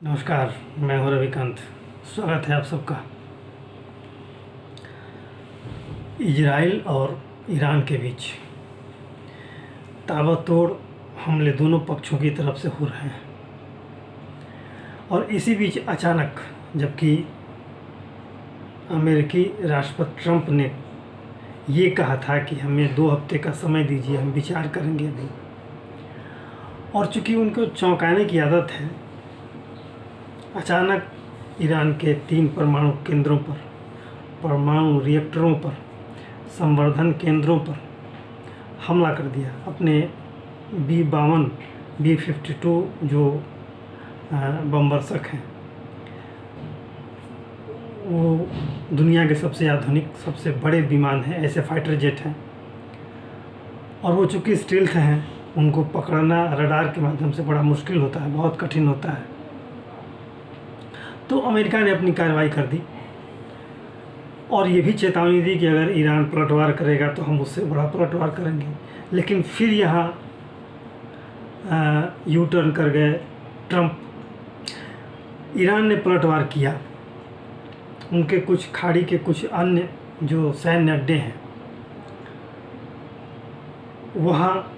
नमस्कार, मैं हूं रविकांत। स्वागत है आप सबका। इजराइल और ईरान के बीच ताबड़तोड़ हमले दोनों पक्षों की तरफ से हो रहे हैं और इसी बीच अचानक जबकि अमेरिकी राष्ट्रपति ट्रंप ने ये कहा था कि हमें 2 हफ्ते का समय दीजिए, हम विचार करेंगे अभी, और चूँकि उनको चौंकाने की आदत है, अचानक ईरान के 3 परमाणु केंद्रों पर, परमाणु रिएक्टरों पर, संवर्धन केंद्रों पर हमला कर दिया। अपने B-52, B-52 जो बमवर्षक हैं, वो दुनिया के सबसे आधुनिक, सबसे बड़े विमान हैं, ऐसे फाइटर जेट हैं, और वो चूँकि स्टील्थ हैं, उनको पकड़ना रडार के माध्यम से बड़ा मुश्किल होता है, बहुत कठिन होता है। तो अमेरिका ने अपनी कार्रवाई कर दी और ये भी चेतावनी दी कि अगर ईरान पलटवार करेगा तो हम उससे बड़ा पलटवार करेंगे। लेकिन फिर यहाँ यू टर्न कर गए ट्रंप। ईरान ने पलटवार किया। उनके कुछ खाड़ी के कुछ अन्य जो सैन्य अड्डे हैं, वहाँ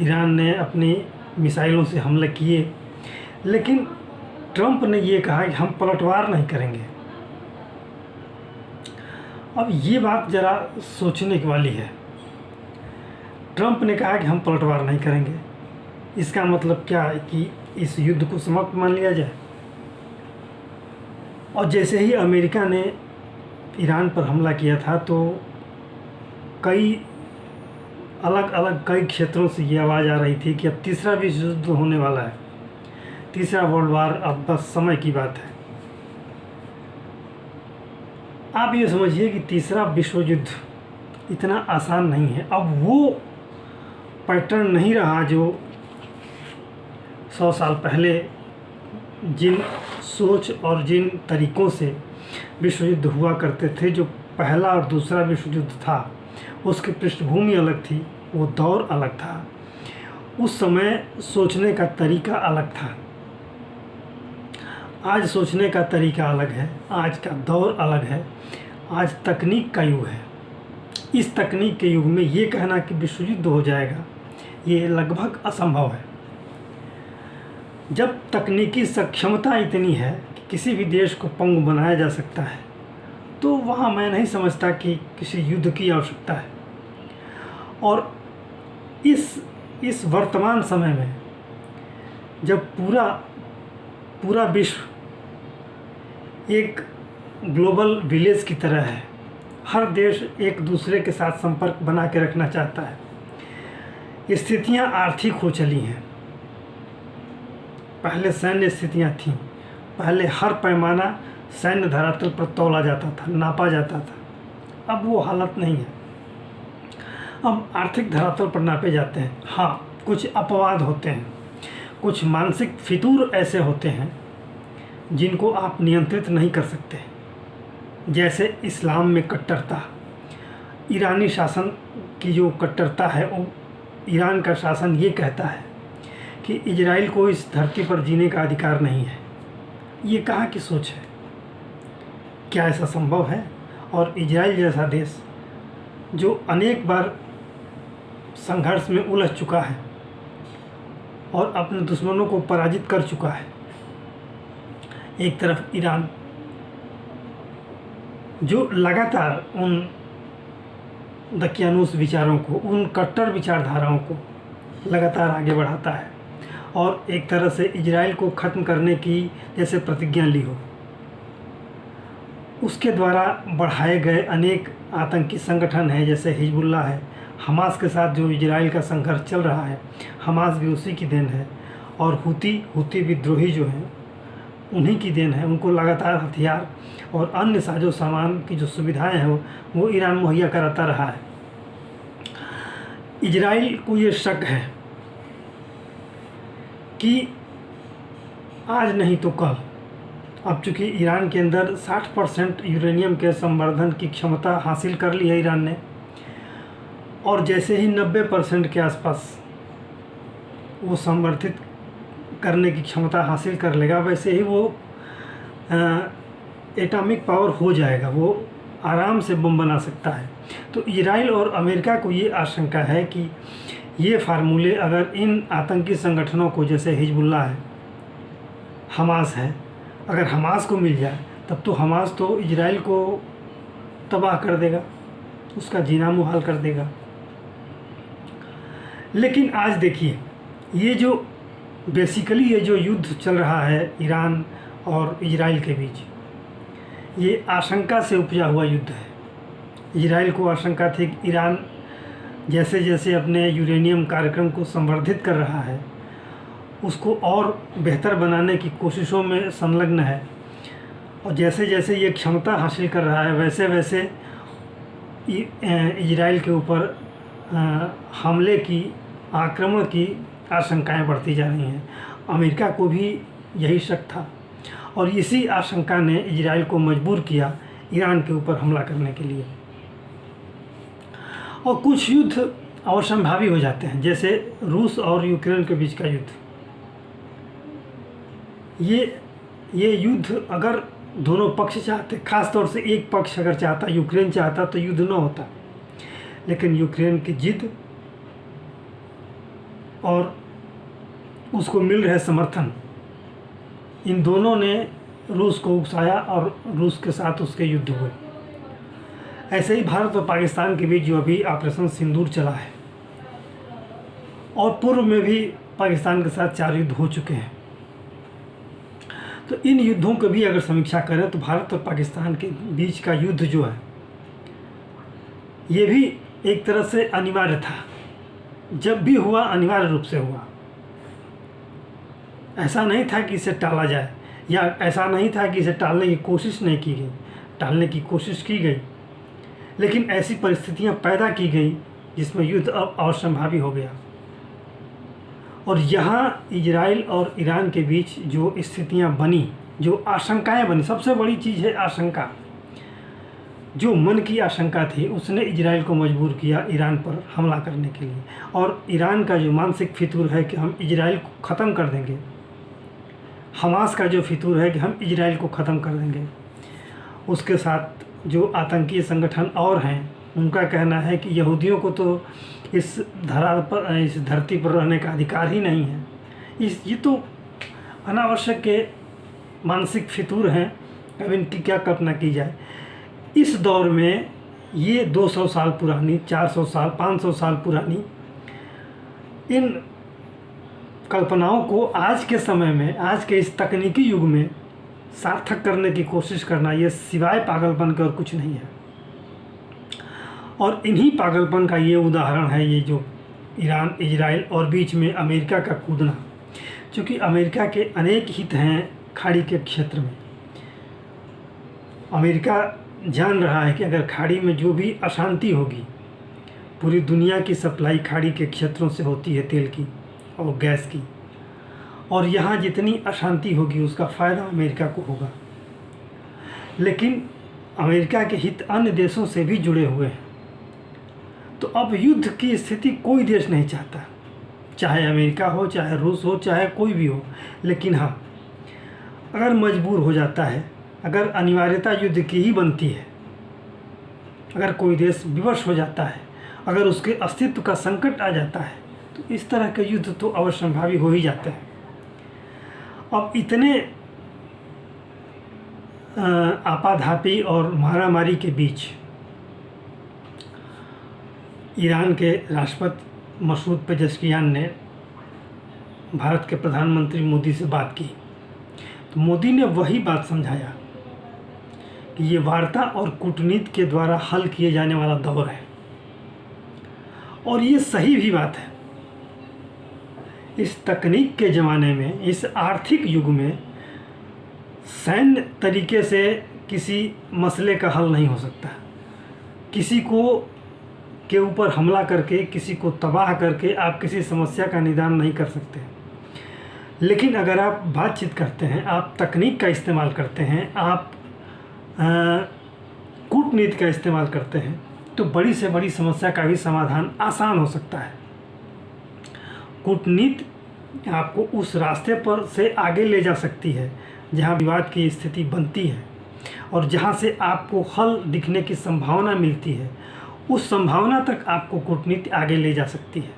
ईरान ने अपनी मिसाइलों से हमले किए। लेकिन ट्रंप ने ये कहा कि हम पलटवार नहीं करेंगे। अब ये बात ज़रा सोचने की वाली है। ट्रंप ने कहा कि हम पलटवार नहीं करेंगे, इसका मतलब क्या है कि इस युद्ध को समाप्त मान लिया जाए। और जैसे ही अमेरिका ने ईरान पर हमला किया था तो कई अलग अलग कई क्षेत्रों से ये आवाज़ आ रही थी कि अब तीसरा विश्व युद्ध होने वाला है, तीसरा वर्ल्ड वार अब बस समय की बात है। आप ये समझिए कि तीसरा विश्व युद्ध इतना आसान नहीं है। अब वो पैटर्न नहीं रहा जो 100 साल पहले जिन सोच और जिन तरीक़ों से विश्व युद्ध हुआ करते थे। जो पहला और दूसरा विश्व युद्ध था, उसकी पृष्ठभूमि अलग थी, वो दौर अलग था, उस समय सोचने का तरीका अलग था। आज सोचने का तरीका अलग है, आज का दौर अलग है, आज तकनीक का युग है। इस तकनीक के युग में ये कहना कि विश्व युद्ध हो जाएगा, ये लगभग असंभव है। जब तकनीकी सक्षमता इतनी है कि किसी भी देश को पंगु बनाया जा सकता है, तो वहाँ मैं नहीं समझता कि किसी युद्ध की आवश्यकता है। और इस वर्तमान समय में जब पूरा विश्व एक ग्लोबल विलेज की तरह है, हर देश एक दूसरे के साथ संपर्क बना के रखना चाहता है। स्थितियां आर्थिक हो चली हैं। पहले सैन्य स्थितियां थीं, पहले हर पैमाना सैन्य धरातल पर तौला जाता था, नापा जाता था। अब वो हालत नहीं है। अब आर्थिक धरातल पर नापे जाते हैं। हाँ, कुछ अपवाद होते हैं, कुछ मानसिक फितूर ऐसे होते हैं जिनको आप नियंत्रित नहीं कर सकते। जैसे इस्लाम में कट्टरता, ईरानी शासन की जो कट्टरता है, वो ईरान का शासन ये कहता है कि इजराइल को इस धरती पर जीने का अधिकार नहीं है। ये कहाँ की सोच है? क्या ऐसा संभव है? और इजराइल जैसा देश जो अनेक बार संघर्ष में उलझ चुका है और अपने दुश्मनों को पराजित कर चुका है, एक तरफ ईरान जो लगातार उन दकियानूस विचारों को, उन कट्टर विचारधाराओं को लगातार आगे बढ़ाता है, और एक तरह से इजराइल को ख़त्म करने की जैसे प्रतिज्ञा ली हो। उसके द्वारा बढ़ाए गए अनेक आतंकी संगठन हैं, जैसे हिजबुल्लाह है। हमास के साथ जो इजराइल का संघर्ष चल रहा है, हमास भी उसी की देन है। और हुती विद्रोही जो हैं, उन्हीं की देन है। उनको लगातार हथियार और अन्य साजो सामान की जो सुविधाएं हैं वो ईरान मुहैया कराता रहा है। इजराइल को ये शक है कि आज नहीं तो कल, अब चूँकि ईरान के अंदर 60% यूरेनियम के संवर्धन की क्षमता हासिल कर ली है ईरान ने, और जैसे ही 90% के आसपास वो संवर्धित करने की क्षमता हासिल कर लेगा, वैसे ही वो एटॉमिक पावर हो जाएगा, वो आराम से बम बना सकता है। तो इजराइल और अमेरिका को ये आशंका है कि ये फार्मूले अगर इन आतंकी संगठनों को, जैसे हिजबुल्लाह है, हमास है, अगर हमास को मिल जाए तब तो हमास तो इजराइल को तबाह कर देगा, उसका जीना मुहाल कर देगा। लेकिन आज देखिए, ये जो बेसिकली ये जो युद्ध चल रहा है ईरान और इजराइल के बीच, ये आशंका से उपजा हुआ युद्ध है। इजराइल को आशंका थी कि ईरान जैसे जैसे अपने यूरेनियम कार्यक्रम को संवर्धित कर रहा है, उसको और बेहतर बनाने की कोशिशों में संलग्न है, और जैसे जैसे ये क्षमता हासिल कर रहा है वैसे वैसे इजराइल के ऊपर हमले की, आक्रमण की आशंकाएं बढ़ती जा रही हैं। अमेरिका को भी यही शक था, और इसी आशंका ने इजराइल को मजबूर किया ईरान के ऊपर हमला करने के लिए। और कुछ युद्ध अवश्यंभावी हो जाते हैं, जैसे रूस और यूक्रेन के बीच का युद्ध। ये युद्ध अगर दोनों पक्ष चाहते, खास तौर से एक पक्ष अगर चाहता, यूक्रेन चाहता, तो युद्ध न होता। लेकिन यूक्रेन की जिद और उसको मिल रहे समर्थन, इन दोनों ने रूस को उकसाया और रूस के साथ उसके युद्ध हुए। ऐसे ही भारत और पाकिस्तान के बीच जो अभी ऑपरेशन सिंदूर चला है, और पूर्व में भी पाकिस्तान के साथ 4 युद्ध हो चुके हैं। तो इन युद्धों की भी अगर समीक्षा करें तो भारत और पाकिस्तान के बीच का युद्ध जो है, ये भी एक तरह से अनिवार्य था। जब भी हुआ अनिवार्य रूप से हुआ, ऐसा नहीं था कि इसे टाला जाए, या ऐसा नहीं था कि इसे टालने की कोशिश नहीं की गई। टालने की कोशिश की गई, लेकिन ऐसी परिस्थितियां पैदा की गई जिसमें युद्ध अब अवश्यंभावी हो गया। और यहाँ इजराइल और ईरान के बीच जो स्थितियां बनी, जो आशंकाएं बनी, सबसे बड़ी चीज़ है आशंका। जो मन की आशंका थी उसने इजराइल को मजबूर किया ईरान पर हमला करने के लिए। और ईरान का जो मानसिक फितूर है कि हम इजराइल को ख़त्म कर देंगे, हमास का जो फितूर है कि हम इजराइल को ख़त्म कर देंगे, उसके साथ जो आतंकी संगठन और हैं, उनका कहना है कि यहूदियों को तो इस धरती पर रहने का अधिकार ही नहीं है। ये तो अनावश्यक के मानसिक फितूर हैं, अब इनकी क्या कल्पना की जाए। इस दौर में ये 200 साल पुरानी, 400 साल, 500 साल पुरानी इन कल्पनाओं को आज के समय में, आज के इस तकनीकी युग में सार्थक करने की कोशिश करना, ये सिवाय पागलपन के और कुछ नहीं है। और इन्हीं पागलपन का ये उदाहरण है ये जो ईरान, इजराइल और बीच में अमेरिका का कूदना। क्योंकि अमेरिका के अनेक हित हैं खाड़ी के क्षेत्र में। अमेरिका जान रहा है कि अगर खाड़ी में जो भी अशांति होगी, पूरी दुनिया की सप्लाई खाड़ी के क्षेत्रों से होती है, तेल की और गैस की, और यहाँ जितनी अशांति होगी उसका फ़ायदा अमेरिका को होगा। लेकिन अमेरिका के हित अन्य देशों से भी जुड़े हुए हैं। तो अब युद्ध की स्थिति कोई देश नहीं चाहता, चाहे अमेरिका हो, चाहे रूस हो, चाहे कोई भी हो। लेकिन हाँ, अगर मजबूर हो जाता है, अगर अनिवार्यता युद्ध की ही बनती है, अगर कोई देश विवश हो जाता है, अगर उसके अस्तित्व का संकट आ जाता है, तो इस तरह के युद्ध तो अवश्यंभावी हो ही जाते हैं। अब इतने आपाधापी और मारामारी के बीच ईरान के राष्ट्रपति मसूद पेजेश्कियान ने भारत के प्रधानमंत्री मोदी से बात की। तो मोदी ने वही बात समझाया कि ये वार्ता और कूटनीति के द्वारा हल किए जाने वाला दौर है, और ये सही भी बात है। इस तकनीक के ज़माने में, इस आर्थिक युग में सैन्य तरीके से किसी मसले का हल नहीं हो सकता। किसी को के ऊपर हमला करके, किसी को तबाह करके आप किसी समस्या का निदान नहीं कर सकते। लेकिन अगर आप बातचीत करते हैं, आप तकनीक का इस्तेमाल करते हैं, आप कूटनीति का इस्तेमाल करते हैं, तो बड़ी से बड़ी समस्या का भी समाधान आसान हो सकता है। कूटनीति आपको उस रास्ते पर से आगे ले जा सकती है जहाँ विवाद की स्थिति बनती है और जहाँ से आपको हल दिखने की संभावना मिलती है। उस संभावना तक आपको कूटनीति आगे ले जा सकती है।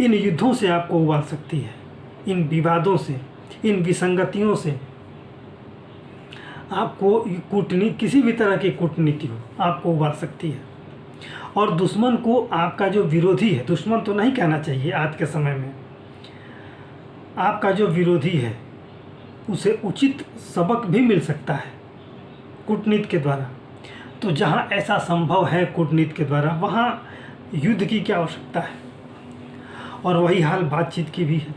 इन युद्धों से आपको उबार सकती है, इन विवादों से, इन विसंगतियों से आपको कूटनीति, किसी भी तरह की कूटनीति हो, आपको उबार सकती है। और दुश्मन को, आपका जो विरोधी है, दुश्मन तो नहीं कहना चाहिए आज के समय में, आपका जो विरोधी है उसे उचित सबक भी मिल सकता है कूटनीति के द्वारा। तो जहाँ ऐसा संभव है कूटनीति के द्वारा, वहाँ युद्ध की क्या आवश्यकता है। और वही हाल बातचीत की भी है।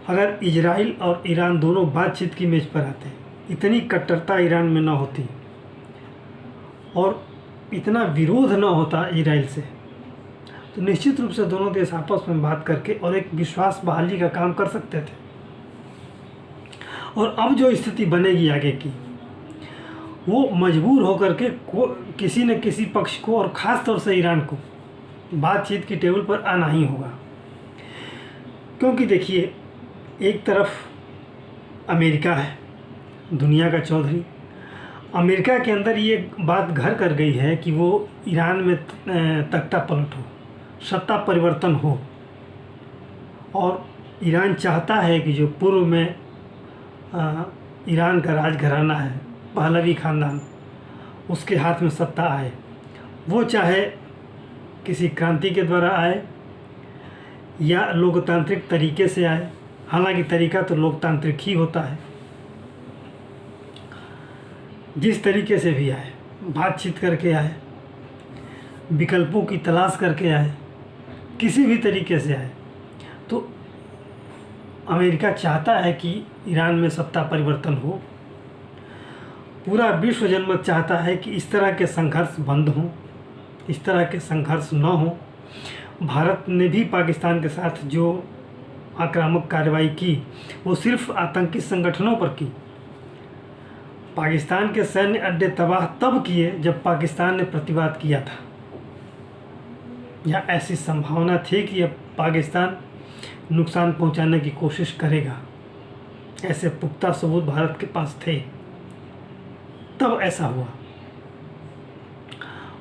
अगर इजराइल और ईरान दोनों बातचीत की मेज पर आते, इतनी कट्टरता ईरान में न होती और इतना विरोध न होता इजराइल से, तो निश्चित रूप से दोनों देश आपस में बात करके और एक विश्वास बहाली का काम कर सकते थे। और अब जो स्थिति बनेगी आगे की, वो मजबूर होकर के किसी न किसी पक्ष को, और ख़ास तौर से ईरान को, बातचीत की टेबल पर आना ही होगा। क्योंकि देखिए, एक तरफ अमेरिका है, दुनिया का चौधरी। अमेरिका के अंदर ये बात घर कर गई है कि वो ईरान में तख्ता पलट हो, सत्ता परिवर्तन हो। और ईरान चाहता है कि जो पूर्व में ईरान का राजघराना है, पहलवी ख़ानदान, उसके हाथ में सत्ता आए। वो चाहे किसी क्रांति के द्वारा आए या लोकतांत्रिक तरीके से आए, हालांकि तरीका तो लोकतांत्रिक ही होता है। जिस तरीके से भी आए, बातचीत करके आए, विकल्पों की तलाश करके आए, किसी भी तरीके से आए, तो अमेरिका चाहता है कि ईरान में सत्ता परिवर्तन हो। पूरा विश्व जनमत चाहता है कि इस तरह के संघर्ष बंद हों, इस तरह के संघर्ष न हो। भारत ने भी पाकिस्तान के साथ जो आक्रामक कार्रवाई की, वो सिर्फ आतंकी संगठनों पर की। पाकिस्तान के सैन्य अड्डे तबाह तब किए जब पाकिस्तान ने प्रतिवाद किया था, या ऐसी संभावना थी कि अब पाकिस्तान नुकसान पहुंचाने की कोशिश करेगा। ऐसे पुख्ता सबूत भारत के पास थे, तब ऐसा हुआ।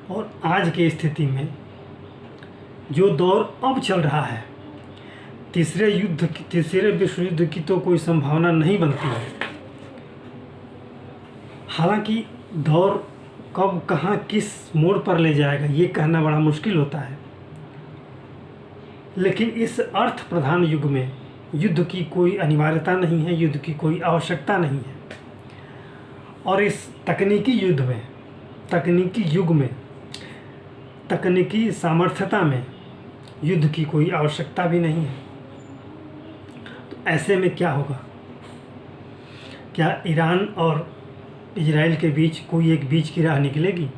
और आज की स्थिति में जो दौर अब चल रहा है, तीसरे विश्व युद्ध की तो कोई संभावना नहीं बनती है। हालांकि दौर कब, कहाँ, किस मोड़ पर ले जाएगा, ये कहना बड़ा मुश्किल होता है। लेकिन इस अर्थ प्रधान युग में युद्ध की कोई अनिवार्यता नहीं है, युद्ध की कोई आवश्यकता नहीं है। और इस तकनीकी युद्ध में, तकनीकी युग में, तकनीकी सामर्थ्यता में युद्ध की कोई आवश्यकता भी नहीं है। तो ऐसे में क्या होगा? क्या ईरान और इजराइल के बीच कोई एक बीच की राह निकलेगी?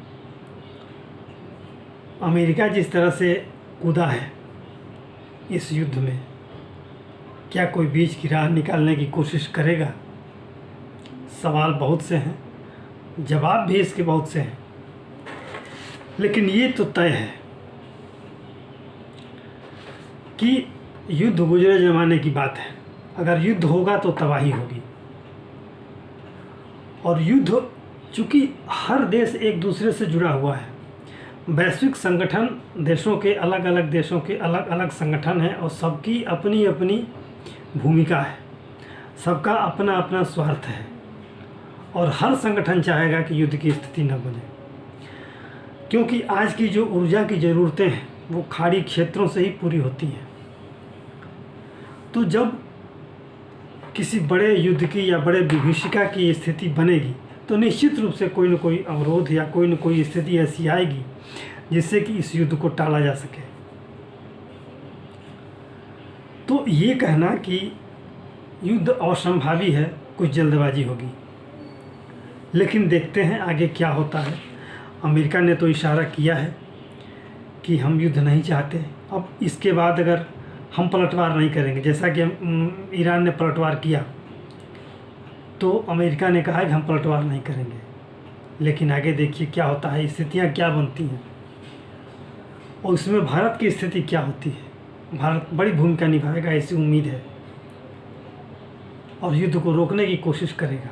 अमेरिका जिस तरह से कूदा है इस युद्ध में, क्या कोई बीच की राह निकालने की कोशिश करेगा? सवाल बहुत से हैं, जवाब भी इसके बहुत से हैं। लेकिन ये तो तय है कि युद्ध गुजरे ज़माने की बात है। अगर युद्ध होगा तो तबाही होगी। और युद्ध, चूँकि हर देश एक दूसरे से जुड़ा हुआ है, वैश्विक संगठन, देशों के अलग अलग देशों के अलग अलग संगठन हैं और सबकी अपनी अपनी भूमिका है, सबका अपना अपना स्वार्थ है। और हर संगठन चाहेगा कि युद्ध की स्थिति न बने, क्योंकि आज की जो ऊर्जा की ज़रूरतें हैं वो खाड़ी क्षेत्रों से ही पूरी होती हैं। तो जब किसी बड़े युद्ध की या बड़े विभीषिका की स्थिति बनेगी, तो निश्चित रूप से कोई न कोई अवरोध या कोई न कोई स्थिति ऐसी आएगी जिससे कि इस युद्ध को टाला जा सके। तो ये कहना कि युद्ध असंभावी है, कुछ जल्दबाजी होगी। लेकिन देखते हैं आगे क्या होता है। अमेरिका ने तो इशारा किया है कि हम युद्ध नहीं चाहते। अब इसके बाद अगर हम पलटवार नहीं करेंगे, जैसा कि ईरान ने पलटवार किया, तो अमेरिका ने कहा कि हम पलटवार नहीं करेंगे। लेकिन आगे देखिए क्या होता है, स्थितियाँ क्या बनती हैं और उसमें भारत की स्थिति क्या होती है। भारत बड़ी भूमिका निभाएगा, ऐसी उम्मीद है, और युद्ध को रोकने की कोशिश करेगा।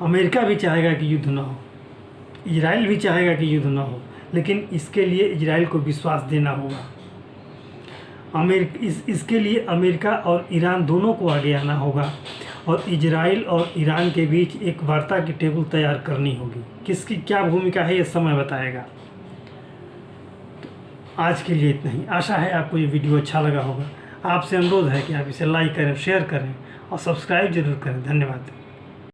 अमेरिका भी चाहेगा कि युद्ध ना हो, इजराइल भी चाहेगा कि युद्ध ना हो, लेकिन इसके लिए इजराइल को विश्वास देना होगा। इसके लिए अमेरिका और ईरान दोनों को आगे आना होगा, और इजराइल और ईरान के बीच एक वार्ता की टेबल तैयार करनी होगी। किसकी क्या भूमिका है ये समय बताएगा। आज के लिए इतना ही। आशा है आपको ये वीडियो अच्छा लगा होगा। आपसे अनुरोध है कि आप इसे लाइक करें, शेयर करें और सब्सक्राइब जरूर करें। धन्यवाद।